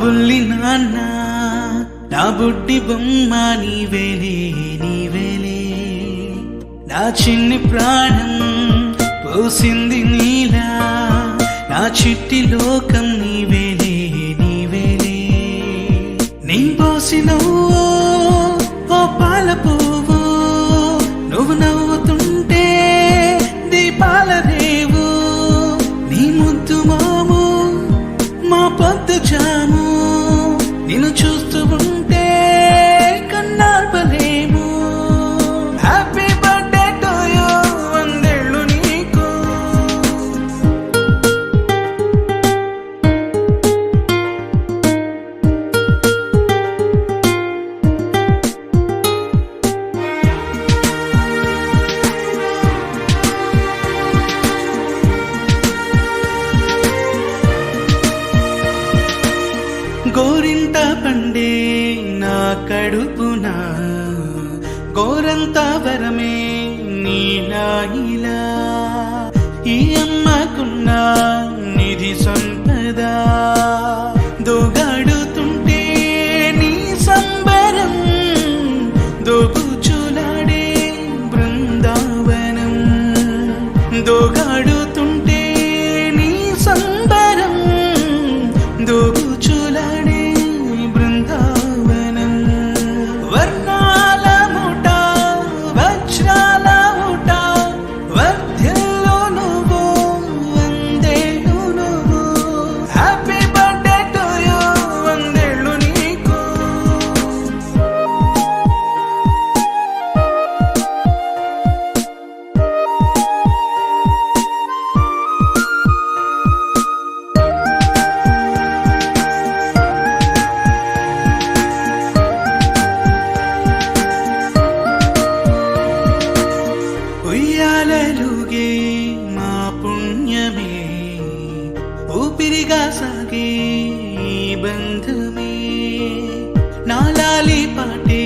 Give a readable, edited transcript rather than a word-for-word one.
బుల్లి నాన్న నా బుడ్డి బొమ్మ నీవేలే నీవేలే నా చిన్ని ప్రాణం పోసింది నీలా నా చిట్టి లోకం నీవేలే నీవేలే నీ పోసినవు ఓ పాల పువ్వు నువ్వు నవ్వుతుంటే దీపాల రేవు నీ ముద్దు మాము మా పొద్దు జాము నిన్ను చూస్తూ ఉంటే కన్నార్పలేము హ్యాపీ బర్త్డే టు యూ వందేళ్ళు నీకు గోరింట పండే నా కడుపున గోరంత వరమే నీలా ఇలా ఈ అమ్మకున్న నిధి సంపద దోగాడుతుంటే నీ సంబరం దోగుచులాడే బృందావనం దోగాడుతుంటే నీ సంబరం దోగుచులాడే బృందావనం వర్ణాల ముఠ వజ్రాల ముఠ వర్ధిల్లు నువ్వు వందేళ్ళు నువ్వు హ్యాపీ బర్త్డే టు యూ వందేళ్ళు నీకు ఉయ్యాలలుగే మా పుణ్యమే ఊపిరిగా సాగే ఈ బంధమే నాలాలి పాటే